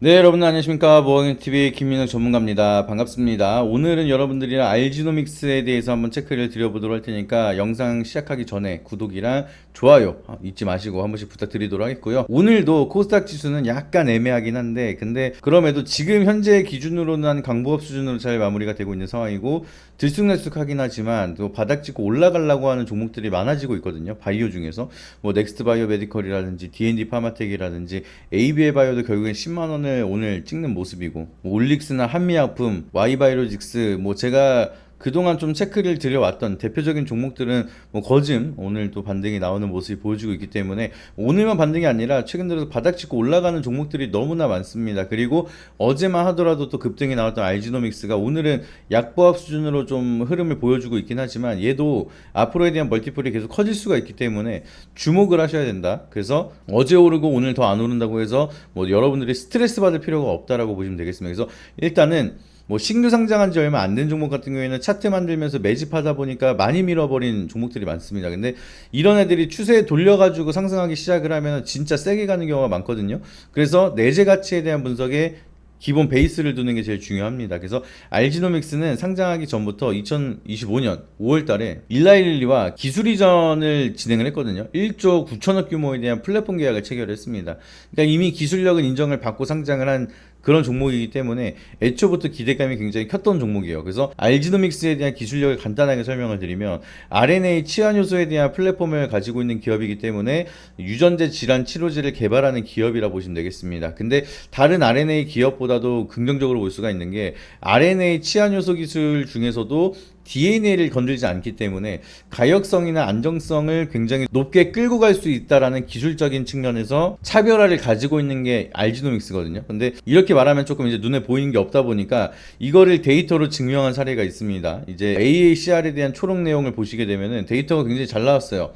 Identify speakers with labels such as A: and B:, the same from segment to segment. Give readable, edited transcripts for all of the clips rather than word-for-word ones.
A: 네, 여러분 안녕하십니까. 모강TV 김민호 전문가입니다. 반갑습니다. 오늘은 여러분들이랑 알지노믹스에 대해서 한번 체크를 드려보도록 할 테니까 영상 시작하기 전에 구독이랑 좋아요 잊지 마시고 한 번씩 부탁드리도록 하겠고요. 오늘도 코스닥 지수는 약간 애매하긴 한데 근데 그럼에도 지금 현재 기준으로는 한 강보합 수준으로 잘 마무리가 되고 있는 상황이고 들쑥날쑥하긴 하지만 또 바닥 찍고 올라가려고 하는 종목들이 많아지고 있거든요. 바이오 중에서 뭐 넥스트 바이오 메디컬이라든지 D&D 파마텍이라든지 ABL 바이오도 결국엔 10만 원을 오늘 찍는 모습이고 뭐 올릭스나 한미약품, Y바이오직스 뭐 제가 그동안 좀 체크를 드려왔던 대표적인 종목들은 뭐 거즘 오늘 또 반등이 나오는 모습이 보여주고 있기 때문에 오늘만 반등이 아니라 최근 들어서 바닥 짚고 올라가는 종목들이 너무나 많습니다. 그리고 어제만 하더라도 또 급등이 나왔던 알지노믹스가 오늘은 약보합 수준으로 좀 흐름을 보여주고 있긴 하지만 얘도 앞으로에 대한 멀티플이 계속 커질 수가 있기 때문에 주목을 하셔야 된다. 그래서 어제 오르고 오늘 더 안 오른다고 해서 뭐 여러분들이 스트레스 받을 필요가 없다라고 보시면 되겠습니다. 그래서 일단은 뭐 신규 상장한 지 얼마 안 된 종목 같은 경우에는 차트 만들면서 매집하다 보니까 많이 밀어버린 종목들이 많습니다. 근데 이런 애들이 추세에 돌려가지고 상승하기 시작을 하면 진짜 세게 가는 경우가 많거든요. 그래서 내재 가치에 대한 분석에 기본 베이스를 두는 게 제일 중요합니다. 그래서 알지노믹스는 상장하기 전부터 2025년 5월 달에 일라일리와 기술 이전을 진행을 했거든요. 1조 9천억 규모에 대한 플랫폼 계약을 체결했습니다. 그러니까 이미 기술력은 인정을 받고 상장을 한 그런 종목이기 때문에 애초부터 기대감이 굉장히 컸던 종목이에요. 그래서 알지노믹스에 대한 기술력을 간단하게 설명을 드리면 RNA 치환 효소에 대한 플랫폼을 가지고 있는 기업이기 때문에 유전자 질환 치료제를 개발하는 기업이라 보시면 되겠습니다. 근데 다른 RNA 기업보다도 긍정적으로 볼 수가 있는 게 RNA 치환 효소 기술 중에서도 DNA를 건들지 않기 때문에 가역성이나 안정성을 굉장히 높게 끌고 갈 수 있다라는 기술적인 측면에서 차별화를 가지고 있는 게 알지노믹스거든요. 근데 이렇게 말하면 조금 이제 눈에 보이는 게 없다 보니까 이거를 데이터로 증명한 사례가 있습니다. 이제 AACR에 대한 초록 내용을 보시게 되면은 데이터가 굉장히 잘 나왔어요.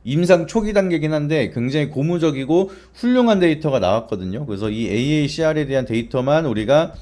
A: 임상 초기 단계긴 한데 굉장히 고무적이고 훌륭한 데이터가 나왔거든요. 그래서 이 AACR에 대한 데이터만 우리가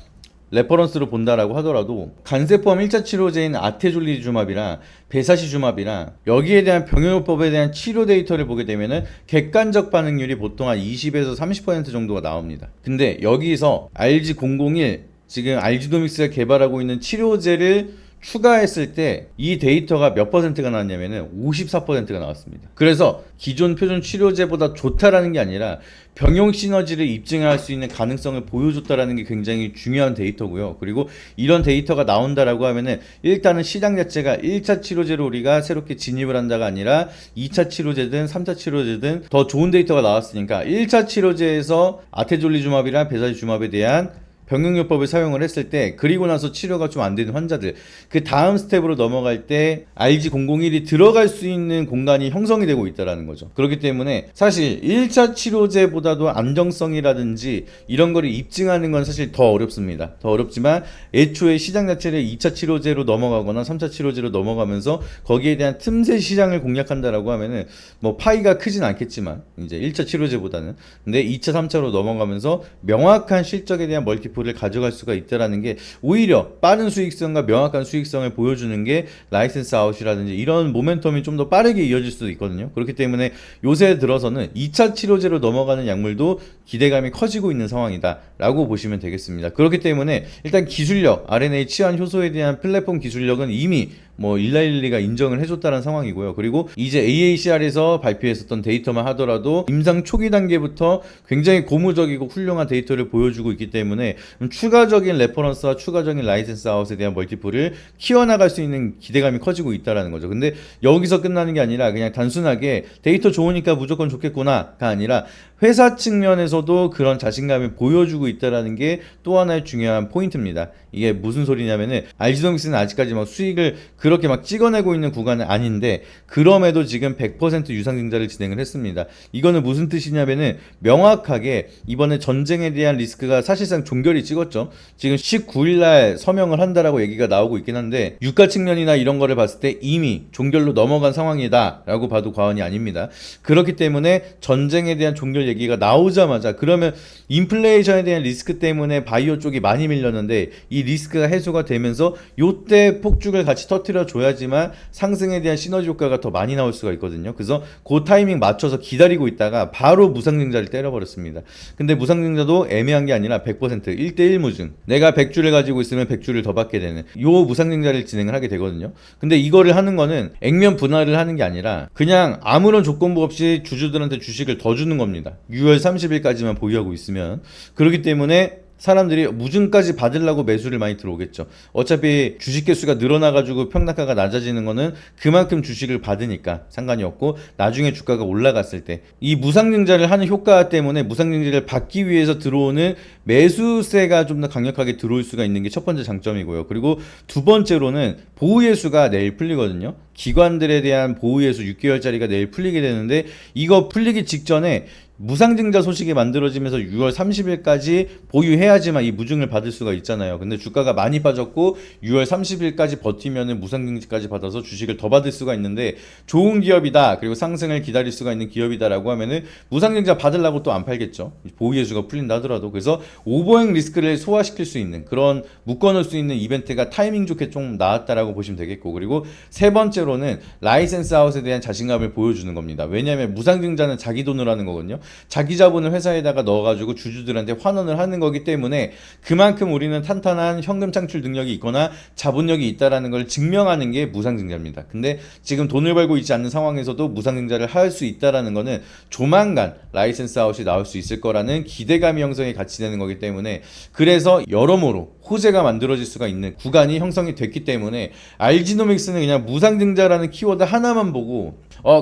A: 레퍼런스로 본다라고 하더라도 간세포암 1차 치료제인 아테졸리주맙이랑 베사시주맙이랑 여기에 대한 병용요법에 대한 치료 데이터를 보게 되면은 객관적 반응률이 보통 한 20에서 30% 정도가 나옵니다. 근데 여기서 RG001 지금 알지노믹스가 개발하고 있는 치료제를 추가했을 때 이 데이터가 몇 퍼센트가 나왔냐면은 54%가 나왔습니다. 그래서 기존 표준 치료제보다 좋다라는 게 아니라 병용 시너지를 입증할 수 있는 가능성을 보여줬다라는 게 굉장히 중요한 데이터고요. 그리고 이런 데이터가 나온다라고 하면은 일단은 시장 자체가 1차 치료제로 우리가 새롭게 진입을 한다가 아니라 2차 치료제든 3차 치료제든 더 좋은 데이터가 나왔으니까 1차 치료제에서 아테졸리주맙이랑 베사지주맙에 대한 병용요법을 사용을 했을 때 그리고 나서 치료가 좀 안 되는 환자들 그 다음 스텝으로 넘어갈 때 RG001이 들어갈 수 있는 공간이 형성이 되고 있다는 거죠. 그렇기 때문에 사실 1차 치료제보다도 안정성이라든지 이런 거를 입증하는 건 사실 더 어렵습니다. 더 어렵지만 애초에 시장 자체를 2차 치료제로 넘어가거나 3차 치료제로 넘어가면서 거기에 대한 틈새 시장을 공략한다라고 하면은 뭐 파이가 크진 않겠지만 이제 1차 치료제보다는 근데 2차 3차로 넘어가면서 명확한 실적에 대한 멀티플 를 가져갈 수가 있다라는 게 오히려 빠른 수익성과 명확한 수익성을 보여주는 게 라이센스 아웃이라든지 이런 모멘텀이 좀 더 빠르게 이어질 수도 있거든요. 그렇기 때문에 요새 들어서는 2차 치료제로 넘어가는 약물도 기대감이 커지고 있는 상황이다 라고 보시면 되겠습니다. 그렇기 때문에 일단 기술력 RNA 치환 효소에 대한 플랫폼 기술력은 이미 뭐 일라일리가 인정을 해줬다는 상황이고요. 그리고 이제 AACR에서 발표했었던 데이터만 하더라도 임상 초기 단계부터 굉장히 고무적이고 훌륭한 데이터를 보여주고 있기 때문에 추가적인 레퍼런스와 추가적인 라이센스 아웃에 대한 멀티플을 키워나갈 수 있는 기대감이 커지고 있다는 거죠. 근데 여기서 끝나는 게 아니라 그냥 단순하게 데이터 좋으니까 무조건 좋겠구나가 아니라 회사 측면에서도 그런 자신감을 보여주고 있다는 게 또 하나의 중요한 포인트입니다. 이게 무슨 소리냐면은 알지노믹스는 아직까지 막 수익을 그렇게 막 찍어내고 있는 구간은 아닌데 그럼에도 지금 100% 유상증자를 진행을 했습니다. 이거는 무슨 뜻이냐면은 명확하게 이번에 전쟁에 대한 리스크가 사실상 종결이 찍었죠. 지금 19일날 서명을 한다라고 얘기가 나오고 있긴 한데 유가 측면이나 이런 거를 봤을 때 이미 종결로 넘어간 상황이다 라고 봐도 과언이 아닙니다. 그렇기 때문에 전쟁에 대한 종결 얘기가 나오자마자 그러면 인플레이션에 대한 리스크 때문에 바이오 쪽이 많이 밀렸는데 이 리스크가 해소가 되면서 요때 폭죽을 같이 터트려 줘야지만 상승에 대한 시너지 효과가 더 많이 나올 수가 있거든요. 그래서 그 타이밍 맞춰서 기다리고 있다가 바로 무상증자를 때려버렸습니다. 근데 무상증자도 애매한 게 아니라 100% 1대1 무증. 내가 100주를 가지고 있으면 100주를 더 받게 되는 요 무상증자를 진행을 하게 되거든요. 근데 이거를 하는 거는 액면 분할을 하는 게 아니라 그냥 아무런 조건부 없이 주주들한테 주식을 더 주는 겁니다. 6월 30일까지만 보유하고 있으면. 그렇기 때문에 사람들이 무증까지 받으려고 매수를 많이 들어오겠죠. 어차피 주식 개수가 늘어나가지고 평단가가 낮아지는 거는 그만큼 주식을 받으니까 상관이 없고 나중에 주가가 올라갔을 때 이 무상증자를 하는 효과 때문에 무상증자를 받기 위해서 들어오는 매수세가 좀 더 강력하게 들어올 수가 있는 게 첫 번째 장점이고요. 그리고 두 번째로는 보유예수가 내일 풀리거든요. 기관들에 대한 보유예수 6개월짜리가 내일 풀리게 되는데 이거 풀리기 직전에 무상증자 소식이 만들어지면서 6월 30일까지 보유해야지만 이 무증을 받을 수가 있잖아요. 근데 주가가 많이 빠졌고 6월 30일까지 버티면은 무상증자까지 받아서 주식을 더 받을 수가 있는데 좋은 기업이다. 그리고 상승을 기다릴 수가 있는 기업이다라고 하면은 무상증자 받으려고 또 안 팔겠죠. 보유예수가 풀린다 하더라도. 그래서 오버행 리스크를 소화시킬 수 있는 그런 묶어놓을 수 있는 이벤트가 타이밍 좋게 좀 나왔다라고 보시면 되겠고, 그리고 세 번째로는 라이센스 아웃에 대한 자신감을 보여주는 겁니다. 왜냐하면 무상증자는 자기 돈으로 하는 거거든요. 자기 자본을 회사에다가 넣어가지고 주주들한테 환원을 하는 거기 때문에 그만큼 우리는 탄탄한 현금 창출 능력이 있거나 자본력이 있다라는 걸 증명하는 게 무상증자입니다. 근데 지금 돈을 벌고 있지 않는 상황에서도 무상증자를 할 수 있다라는 거는 조만간 라이센스 아웃이 나올 수 있을 거라는 기대감이 형성이 같이 되는 거기 때문에, 그래서 여러모로 호재가 만들어질 수가 있는 구간이 형성이 됐기 때문에 알지노믹스는 그냥 무상증자라는 키워드 하나만 보고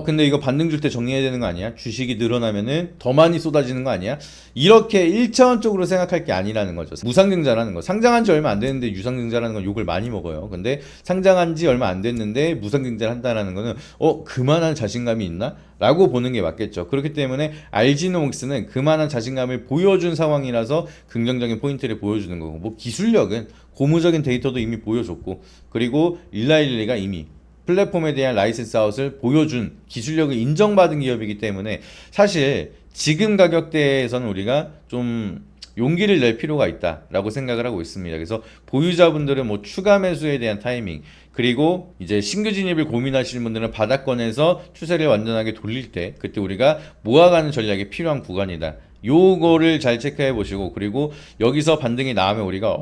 A: 근데 이거 반등 줄 때 정리해야 되는 거 아니야? 주식이 늘어나면은 더 많이 쏟아지는 거 아니야? 이렇게 1차원적으로 생각할 게 아니라는 거죠. 무상증자라는 거. 상장한 지 얼마 안 됐는데 유상증자라는 건 욕을 많이 먹어요. 근데 상장한 지 얼마 안 됐는데 무상증자를 한다라는 거는 그만한 자신감이 있나? 라고 보는 게 맞겠죠. 그렇기 때문에 알지노믹스는 그만한 자신감을 보여준 상황이라서 긍정적인 포인트를 보여주는 거고, 뭐 기술력은 고무적인 데이터도 이미 보여줬고, 그리고 일라일리가 이미 플랫폼에 대한 라이센스 아웃을 보여준 기술력을 인정받은 기업이기 때문에 사실 지금 가격대에서는 우리가 좀 용기를 낼 필요가 있다라고 생각을 하고 있습니다. 그래서 보유자분들은 뭐 추가 매수에 대한 타이밍, 그리고 이제 신규 진입을 고민하시는 분들은 바닥권에서 추세를 완전하게 돌릴 때 그때 우리가 모아가는 전략이 필요한 구간이다. 요거를 잘 체크해 보시고, 그리고 여기서 반등이 나오면 우리가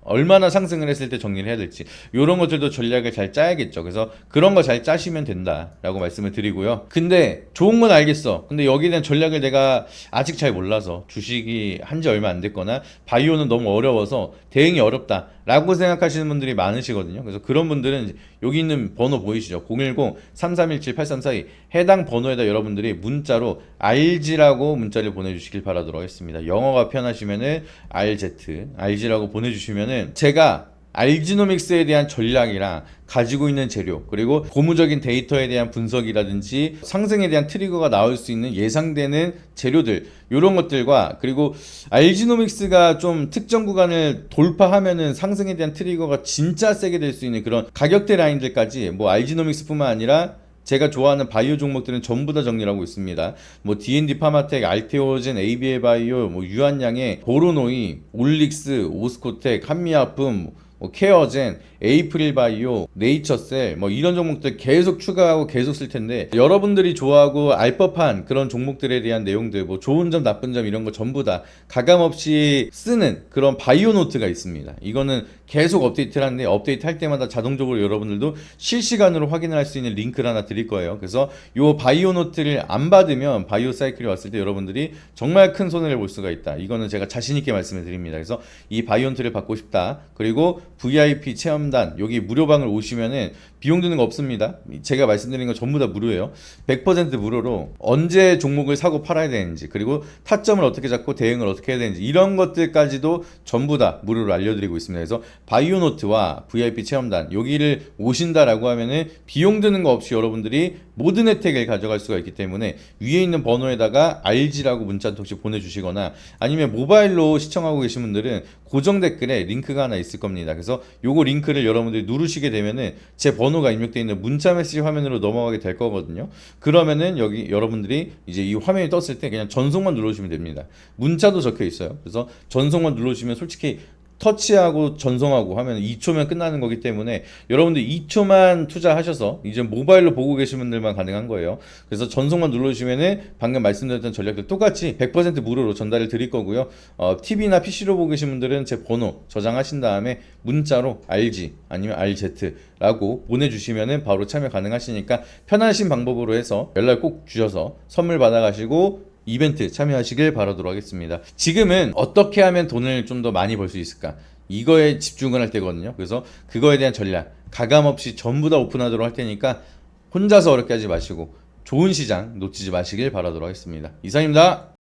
A: 얼마나 상승을 했을 때 정리를 해야 될지 이런 것들도 전략을 잘 짜야겠죠. 그래서 그런 거 잘 짜시면 된다라고 말씀을 드리고요. 근데 좋은 건 알겠어. 근데 여기에 대한 전략을 내가 아직 잘 몰라서 주식이 한지 얼마 안 됐거나 바이오는 너무 어려워서 대응이 어렵다 라고 생각하시는 분들이 많으시거든요. 그래서 그런 분들은 여기 있는 번호 보이시죠? 010-3317-8342 해당 번호에다 여러분들이 문자로 RG라고 문자를 보내주시길 바라도록 하겠습니다. 영어가 편하시면은 RG라고 보내주시면은 제가 알지노믹스에 대한 전략이랑 가지고 있는 재료, 그리고 고무적인 데이터에 대한 분석이라든지 상승에 대한 트리거가 나올 수 있는 예상되는 재료들, 이런 것들과, 그리고 알지노믹스가 좀 특정 구간을 돌파하면은 상승에 대한 트리거가 진짜 세게 될 수 있는 그런 가격대 라인들까지, 뭐 알지노믹스뿐만 아니라 제가 좋아하는 바이오 종목들은 전부 다 정리를 하고 있습니다. 뭐 D&D 파마텍, 알테오젠, ABA 바이오, 뭐 유한양의 보로노이, 올릭스, 오스코텍, 한미아품, 뭐 케어젠, 에이프릴 바이오, 네이처셀, 뭐 이런 종목들 계속 추가하고 계속 쓸 텐데, 여러분들이 좋아하고 알 법한 그런 종목들에 대한 내용들, 뭐 좋은 점 나쁜 점 이런 거 전부 다 가감없이 쓰는 그런 바이오 노트가 있습니다. 이거는 계속 업데이트를 하는데 업데이트 할 때마다 자동적으로 여러분들도 실시간으로 확인을 할 수 있는 링크를 하나 드릴 거예요. 그래서 요 바이오 노트를 안 받으면 바이오 사이클이 왔을 때 여러분들이 정말 큰 손해를 볼 수가 있다. 이거는 제가 자신 있게 말씀을 드립니다. 그래서 이 바이오 노트를 받고 싶다. 그리고 VIP 체험단 여기 무료방을 오시면은 비용 드는 거 없습니다. 제가 말씀드린 거 전부 다 무료예요. 100% 무료로 언제 종목을 사고 팔아야 되는지, 그리고 타점을 어떻게 잡고 대응을 어떻게 해야 되는지 이런 것들까지도 전부 다 무료로 알려드리고 있습니다. 그래서 바이오노트와 VIP 체험단 여기를 오신다라고 하면은 비용 드는 거 없이 여러분들이 모든 혜택을 가져갈 수가 있기 때문에 위에 있는 번호에다가 RG라고 문자 한 통씩 보내주시거나 아니면 모바일로 시청하고 계신 분들은 고정 댓글에 링크가 하나 있을 겁니다. 그래서 요거 링크를 여러분들이 누르시게 되면은 제 번호가 입력되어 있는 문자 메시지 화면으로 넘어가게 될 거거든요. 그러면은 여기 여러분들이 이제 이 화면이 떴을 때 그냥 전송만 눌러주시면 됩니다. 문자도 적혀 있어요. 그래서 전송만 눌러주시면 솔직히 터치하고 전송하고 하면 2초면 끝나는 거기 때문에 여러분들 2초만 투자하셔서 이제 모바일로 보고 계신 분들만 가능한 거예요. 그래서 전송만 눌러주시면은 방금 말씀드렸던 전략들 똑같이 100% 무료로 전달을 드릴 거고요. TV나 PC로 보고 계신 분들은 제 번호 저장하신 다음에 문자로 RG 아니면 RZ라고 보내주시면은 바로 참여 가능하시니까 편하신 방법으로 해서 연락 꼭 주셔서 선물 받아가시고 이벤트 참여하시길 바라도록 하겠습니다. 지금은 어떻게 하면 돈을 좀 더 많이 벌 수 있을까? 이거에 집중을 할 때거든요. 그래서 그거에 대한 전략, 가감 없이 전부 다 오픈하도록 할 테니까 혼자서 어렵게 하지 마시고 좋은 시장 놓치지 마시길 바라도록 하겠습니다. 이상입니다.